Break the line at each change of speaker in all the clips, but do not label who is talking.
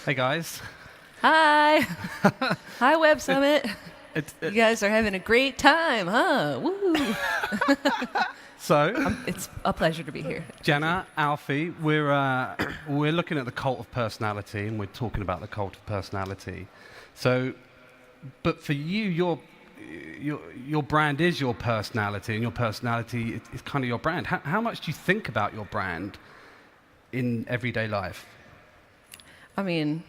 Hey guys.
Hi. Hi, WebSummit. You guys are having a great time, huh? Woo.
So,
It's a pleasure to be here.
Jeena, Alfie, we're looking at the cult of personality, and we're talking about the cult of personality. So, but for you, your brand is your personality, and your personality is kind of your brand. How much do you think about your brand in everyday life?
I mean,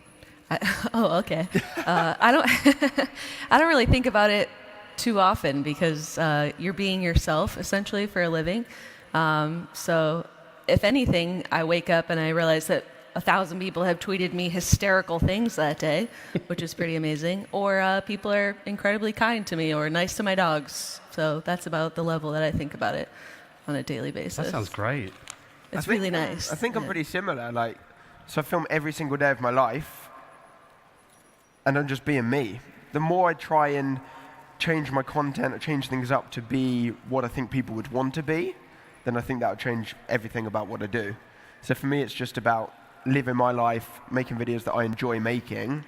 okay. I don't. I don't really think about it too often because you're being yourself essentially for a living. So, if anything, I wake up and I realize that 1,000 people have tweeted me hysterical things that day, which is pretty amazing. Or people are incredibly kind to me or nice to my dogs. So that's about the level that I think about it on a daily basis.
That sounds great.
It's really nice.
I think I'm pretty similar. So I film every single day of my life, and I'm just being me. The more I try and change my content or change things up to be what I think people would want to be, then I think that would change everything about what I do. So for me, it's just about living my life, making videos that I enjoy making,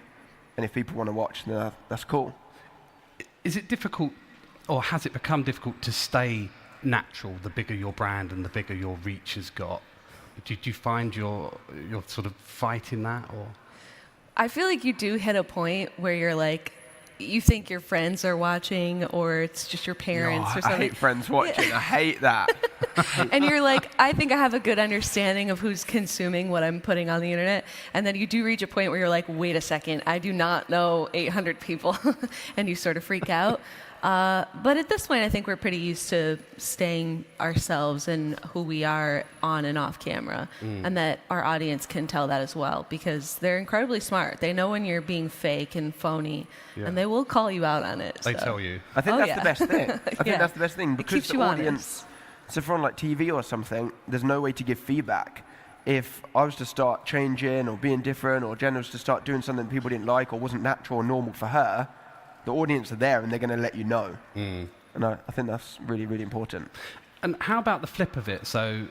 and if people want to watch, then that's cool.
Is it difficult, or has it become difficult to stay natural the bigger your brand and the bigger your reach has got? Did you find you're sort of fighting that, or?
I feel like you do hit a point where you're like, you think your friends are watching, or it's just your parents or something.
I hate friends watching. I hate that.
And you're like, I think I have a good understanding of who's consuming what I'm putting on the internet. And then you do reach a point where you're like, wait a second, I do not know 800 people. And you sort of freak out. But at this point, I think we're pretty used to staying ourselves and who we are on and off camera. And that our audience can tell that as well, because they're incredibly smart. They know when you're being fake and phony, and they will call you out on it.
They tell you.
I think that's the best thing. I think that's the best thing,
It
because
keeps
the
you
audience, so if we're on like TV or something, there's no way to give feedback. If I was to start changing or being different, or Jeena was to start doing something people didn't like or wasn't natural or normal for her, the audience are there and they're going to let you know. And I think that's really, really important.
And how about the flip of it? So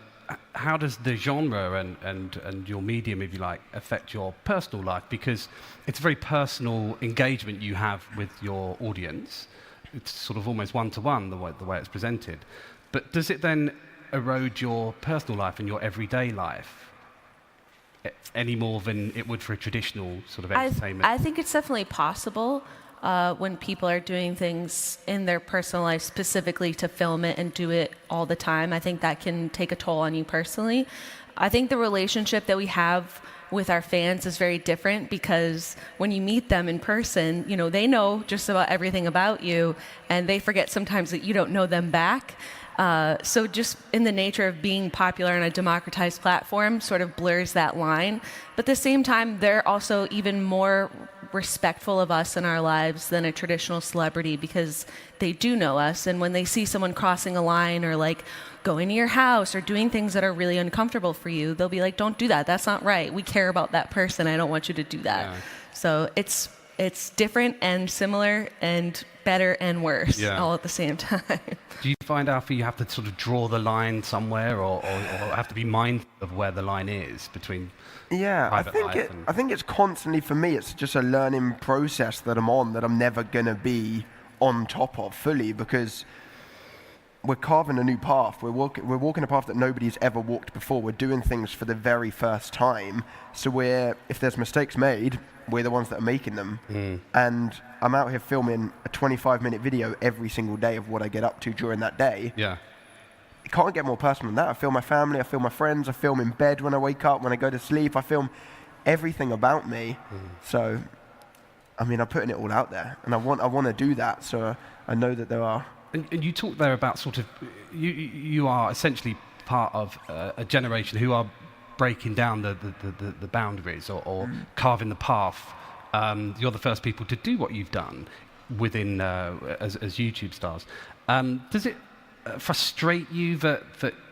how does the genre and your medium, if you like, affect your personal life? Because it's a very personal engagement you have with your audience. It's sort of almost one-to-one, the way it's presented. But does it then erode your personal life and your everyday life any more than it would for a traditional sort of entertainment?
I think it's definitely possible. When people are doing things in their personal life specifically to film it and do it all the time, I think that can take a toll on you personally. I think the relationship that we have with our fans is very different, because when you meet them in person, you know, they know just about everything about you, and they forget sometimes that you don't know them back. So just in the nature of being popular on a democratized platform sort of blurs that line. But at the same time, they're also even more respectful of us in our lives than a traditional celebrity, because they do know us. And when they see someone crossing a line or like going to your house or doing things that are really uncomfortable for you, they'll be like, don't do that. That's not right. We care about that person. I don't want you to do that. Yeah. So it's different and similar and better and worse all at the same time.
Do you find, Alfie, you have to sort of draw the line somewhere, or have to be mindful of where the line is between private life and...
I think it's constantly, for me, it's just a learning process that I'm on, that I'm never going to be on top of fully, because we're carving a new path. We're walking a path that nobody's ever walked before. We're doing things for the very first time. So if there's mistakes made, we're the ones that are making them. And I'm out here filming a 25-minute video every single day of what I get up to during that day.
Yeah.
It can't get more personal than that. I film my family, I film my friends, I film in bed when I wake up, when I go to sleep, I film everything about me. So, I mean, I'm putting it all out there, and I want to do that, so I know that there are...
And you talked there about sort of, you are essentially part of a generation who are breaking down the boundaries or carving the path. You're the first people to do what you've done within as YouTube stars. Does it frustrate you that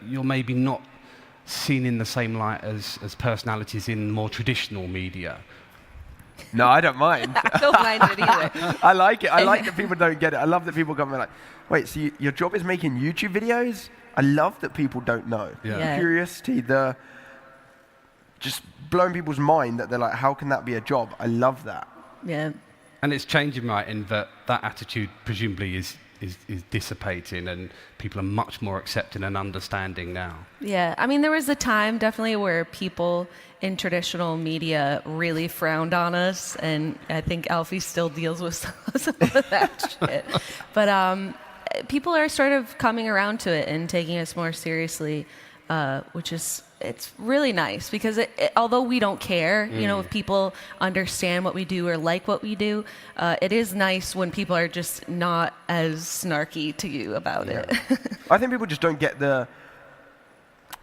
you're maybe not seen in the same light as personalities in more traditional media?
No, I don't mind.
I don't mind it either.
I like it. I like that people don't get it. I love that people come and like, wait, so your job is making YouTube videos? I love that people don't know.
Yeah.
The curiosity, just blowing people's mind that they're like, how can that be a job? I love that.
Yeah.
And it's changing, right, in that attitude presumably is dissipating, and people are much more accepting and understanding now.
Yeah, I mean, there was a time definitely where people in traditional media really frowned on us, and I think Alfie still deals with some of that shit. But people are sort of coming around to it and taking us more seriously, which is, it's really nice, because although we don't care, you know, if people understand what we do or like what we do, it is nice when people are just not as snarky to you about it.
I think people just don't get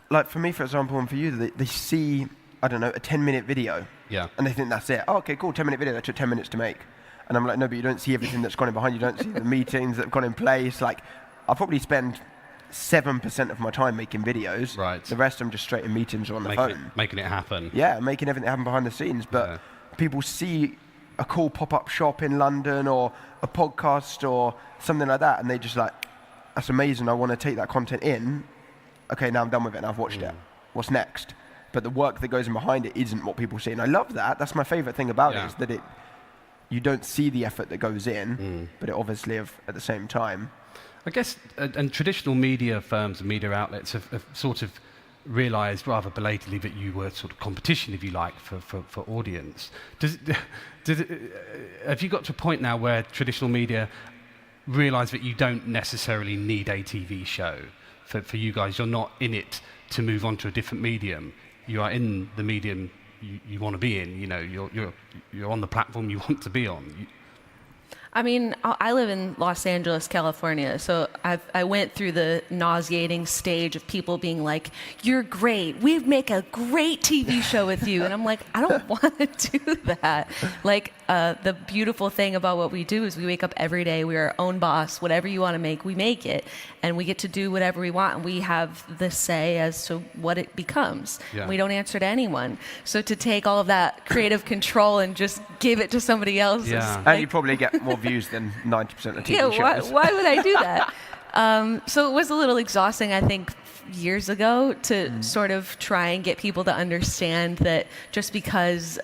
like for me, for example, and for you, they see, I don't know, a 10-minute video.
Yeah.
And they think that's it. Oh, okay, cool, 10-minute video, that took 10 minutes to make. And I'm like, no, but you don't see everything that's gone in behind. You don't see the meetings that have gone in place. Like, I'll probably spend 7% of my time making videos.
Right.
The rest I'm just straight in meetings or on the phone.
Making it happen.
Yeah, making everything happen behind the scenes. But people see a cool pop-up shop in London or a podcast or something like that, and they just like, that's amazing, I want to take that content in. Okay, now I'm done with it and I've watched it. What's next? But the work that goes in behind it isn't what people see. And I love that. That's my favorite thing about it, is that you don't see the effort that goes in, but it obviously at the same time.
I guess, and traditional media firms and media outlets have sort of realised rather belatedly that you were sort of competition, if you like, for audience. Have you got to a point now where traditional media realise that you don't necessarily need a TV show? For you guys, you're not in it to move on to a different medium. You are in the medium you want to be in. You know, you're on the platform you want to be on.
I mean, I live in Los Angeles, California, so I went through the nauseating stage of people being like, "You're great. We'd make a great TV show with you," and I'm like, I don't want to do that. Like, the beautiful thing about what we do is we wake up every day. We're our own boss. Whatever you want to make, we make it, and we get to do whatever we want, and we have the say as to what it becomes.
Yeah.
We don't answer to anyone. So to take all of that creative control and just give it to somebody else is
And
like,
you probably get more views than 90% of TV shows.
why would I do that? So it was a little exhausting, I think, years ago to sort of try and get people to understand that just because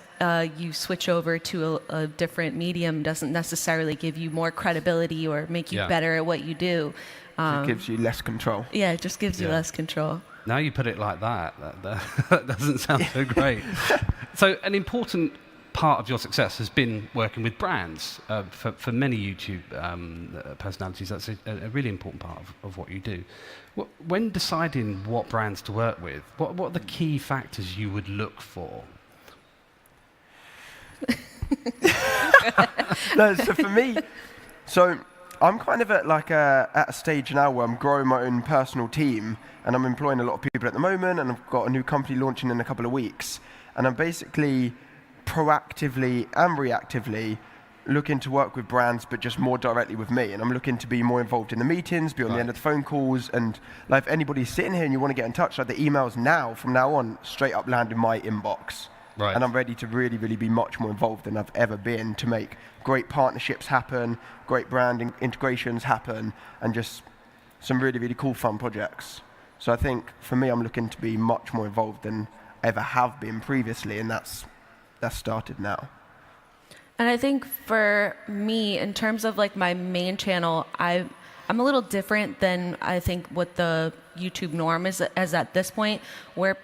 you switch over to a different medium doesn't necessarily give you more credibility or make you better at what you do.
It gives you less control.
Yeah, it just gives you less control.
Now you put it like that doesn't sound so great. So an important part of your success has been working with brands. For many YouTube personalities, that's a really important part of what you do. When deciding what brands to work with, what are the key factors you would look for?
No, so for me, I'm kind of at a stage now where I'm growing my own personal team, and I'm employing a lot of people at the moment, and I've got a new company launching in a couple of weeks, and I'm basically proactively and reactively looking to work with brands, but just more directly with me. And I'm looking to be more involved in the meetings, be on the end of the phone calls, and like if anybody's sitting here and you want to get in touch, like the emails from now on, straight up land in my inbox.
Right.
And I'm ready to really, really be much more involved than I've ever been to make great partnerships happen, great brand integrations happen, and just some really, really cool, fun projects. So I think for me, I'm looking to be much more involved than I ever have been previously, and that's started now.
And I think for me, in terms of like my main channel, I'm a little different than I think what the YouTube norm is at this point, where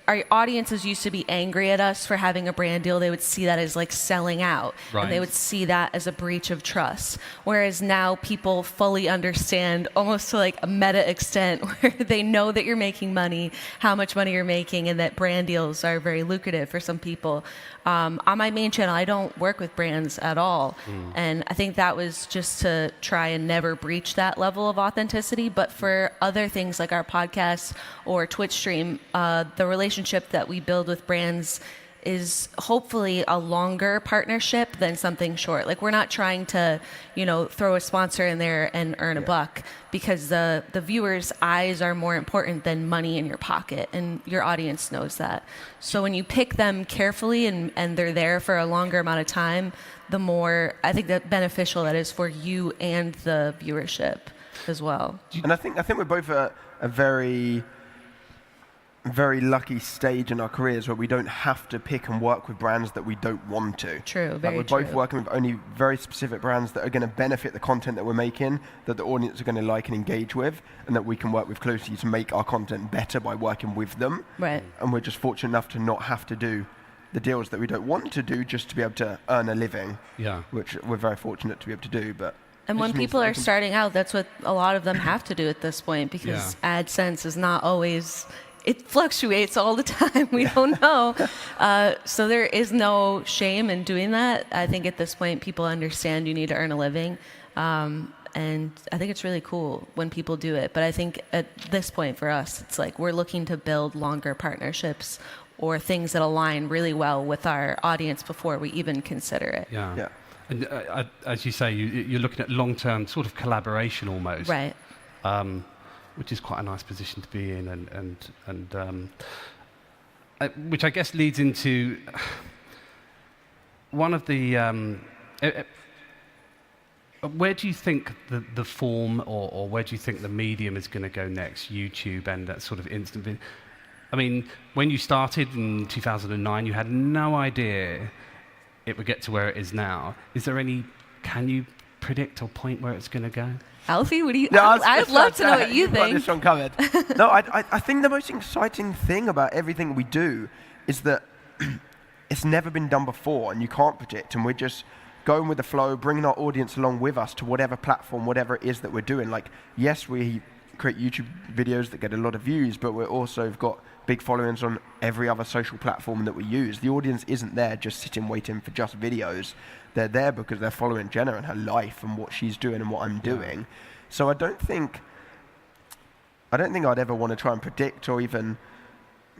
our audiences used to be angry at us for having a brand deal. They would see that as like selling out, and they would see that as a breach of trust. Whereas now people fully understand, almost to like a meta extent, where they know that you're making money, how much money you're making, and that brand deals are very lucrative for some people. On my main channel, I don't work with brands at all. And I think that was just to try and never breach that level of authenticity. But for other things like our podcast or Twitch stream, the relationship that we build with brands is hopefully a longer partnership than something short. Like, we're not trying to, throw a sponsor in there and earn a buck, because the viewer's eyes are more important than money in your pocket, and your audience knows that. So when you pick them carefully and they're there for a longer amount of time, the more, I think, that beneficial that is for you and the viewership as well.
And I think we're both a very very lucky stage in our careers where we don't have to pick and work with brands that we don't want to.
True, very
we're
true.
both working with only very specific brands that are going to benefit the content that we're making, that the audience are going to like and engage with, and that we can work with closely to make our content better by working with them.
Right.
And we're just fortunate enough to not have to do the deals that we don't want to do just to be able to earn a living, which we're very fortunate to be able to do. But
and when people are starting out, that's what a lot of them have to do at this point, because AdSense is not always, it fluctuates all the time. We don't know. So there is no shame in doing that. I think at this point, people understand you need to earn a living. And I think it's really cool when people do it. But I think at this point for us, it's like we're looking to build longer partnerships or things that align really well with our audience before we even consider it.
Yeah. And as you say, you're looking at long-term sort of collaboration almost.
Right.
Which is quite a nice position to be in, and which I guess leads into one of the. Where do you think the form, or where do you think the medium is going to go next? YouTube and that sort of instant video. I mean, when you started in 2009, you had no idea it would get to where it is now. Can you predict or point where it's going to go?
Alfie, what do you?
No,
I'd love to know what you
You've got
think.
this one covered. No, I think the most exciting thing about everything we do is that it's never been done before, and you can't predict, and we're just going with the flow, bringing our audience along with us to whatever platform, whatever it is that we're doing. Like, yes, we create YouTube videos that get a lot of views, but we're also got big followings on every other social platform that we use. The audience isn't there just sitting waiting for just videos. They're there because they're following Jeena and her life and what she's doing and what I'm doing. So I don't think I'd ever want to try and predict or even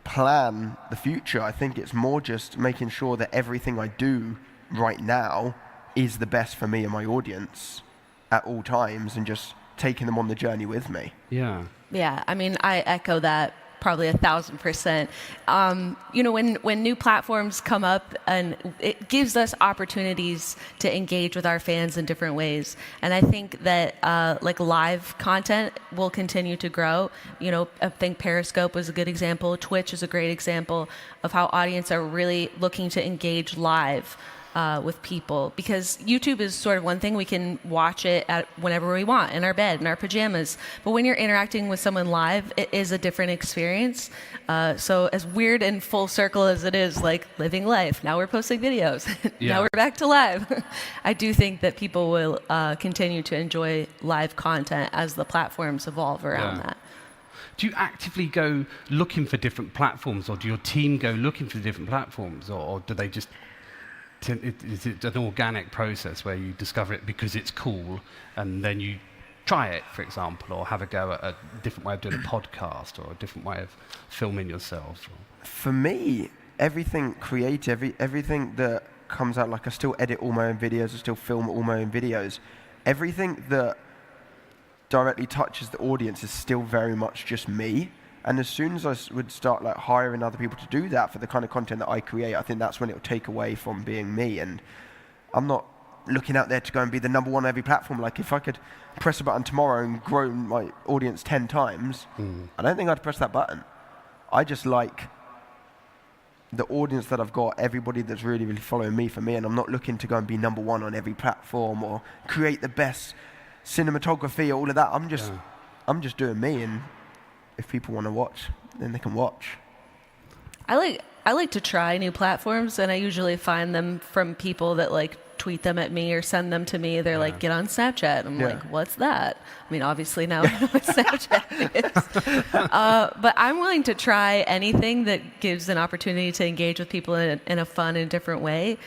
plan the future. I think it's more just making sure that everything I do right now is the best for me and my audience at all times, and just taking them on the journey with me.
Yeah, I mean, I echo that probably 1,000%. When new platforms come up, and it gives us opportunities to engage with our fans in different ways. And I think that like live content will continue to grow. I think Periscope was a good example. Twitch is a great example of how audience are really looking to engage live with people, because YouTube is sort of one thing. We can watch it at whenever we want, in our bed, in our pajamas. But when you're interacting with someone live, it is a different experience. So as weird and full circle as it is, like living life, now we're posting videos. Now we're back to live. I do think that people will continue to enjoy live content as the platforms evolve around that.
Do you actively go looking for different platforms, or do your team go looking for different platforms, or do they just... Is it an organic process where you discover it because it's cool and then you try it, for example, or have a go at a different way of doing a podcast or a different way of filming yourself?
For me, everything creative, everything that comes out, like I still edit all my own videos, I still film all my own videos. Everything that directly touches the audience is still very much just me. And as soon as I would start like hiring other people to do that for the kind of content that I create, I think that's when it will take away from being me. And I'm not looking out there to go and be the number one on every platform. Like, if I could press a button tomorrow and grow my audience 10 times, I don't think I'd press that button. I just like the audience that I've got, everybody that's really, really following me for me, and I'm not looking to go and be number one on every platform or create the best cinematography or all of that. I'm just doing me, and if people want to watch, then they can watch.
I like to try new platforms, and I usually find them from people that like tweet them at me or send them to me. They're like, get on Snapchat. I'm like, what's that? I mean, obviously now I know what Snapchat is. But I'm willing to try anything that gives an opportunity to engage with people in a fun and different way.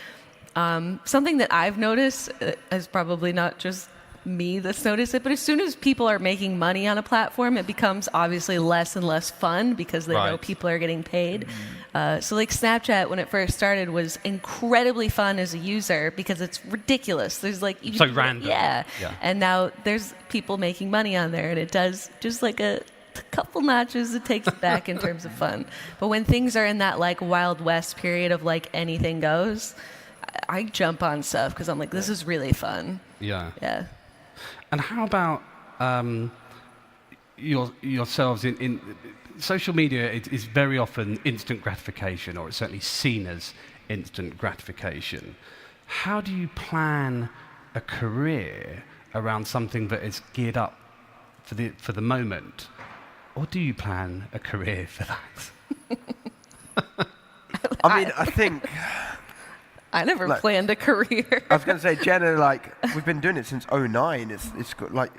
Something that I've noticed is probably not just me that's noticed it, but as soon as people are making money on a platform, it becomes obviously less and less fun because they know people are getting paid. So like Snapchat, when it first started, was incredibly fun as a user because it's ridiculous. There's like
so random.
Yeah. And now there's people making money on there, and it does just like a couple notches it takes it back in terms of fun. But when things are in that like Wild West period of like anything goes, I jump on stuff because I'm like, this is really fun.
Yeah.
Yeah.
And how about, yourselves in social media is very often instant gratification, or it's certainly seen as instant gratification. How do you plan a career around something that is geared up for the moment, or do you plan a career for that?
I mean, I think
I never planned a career.
I was going to say, Jeena, like, we've been doing it since '09. It's got, like,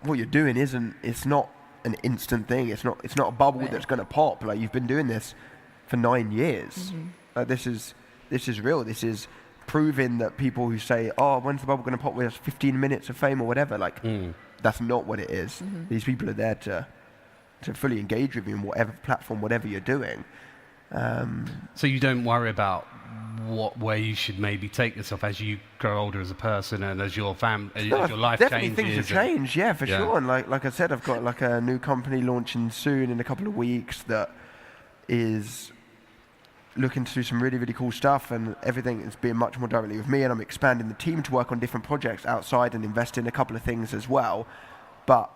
what you're doing it's not an instant thing. It's not a bubble that's going to pop. Like, you've been doing this for 9 years. This is real. This is proving that people who say, oh, when's the bubble going to pop with us, 15 minutes of fame or whatever, like, that's not what it is. These people are there to fully engage with you in whatever platform, whatever you're doing.
So you don't worry about where you should maybe take yourself as you grow older as a person and as your as your life
definitely
changes.
Things have changed, yeah, for sure. And like I said, I've got like a new company launching soon in a couple of weeks that is looking to do some really, really cool stuff, and everything is being much more directly with me, and I'm expanding the team to work on different projects outside and invest in a couple of things as well. But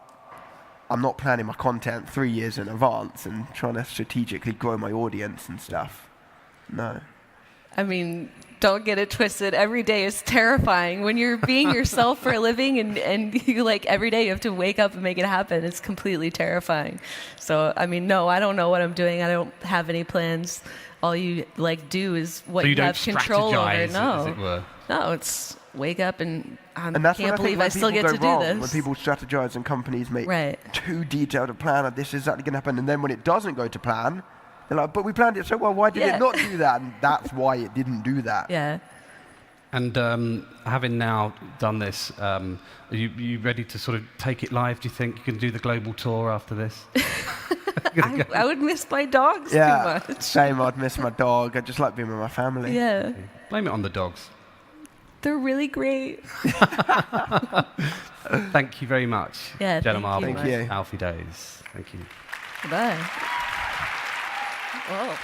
I'm not planning my content 3 years in advance and trying to strategically grow my audience and stuff. No.
I mean, don't get it twisted. Every day is terrifying. When you're being yourself for a living and you like every day you have to wake up and make it happen, it's completely terrifying. So, I mean, no, I don't know what I'm doing. I don't have any plans. All you like do is what you have control over. No,
as it were.
No, it's wake up and I
that's
can't believe I still get to do this.
When people strategize and companies make too detailed a plan of this is exactly going to happen, and then when it doesn't go to plan, they're like, but we planned it so well, why did it not do that? And that's why it didn't do that.
Yeah.
And having now done this, are you ready to sort of take it live? Do you think you can do the global tour after this?
I would miss my dogs too much.
Same, I'd miss my dog. I just like being with my family.
Yeah.
Blame it on the dogs.
They're really great.
Thank you very much.
Yeah,
Jeena,
thank you.
Alfie Deyes. Thank you.
Bye. Whoa.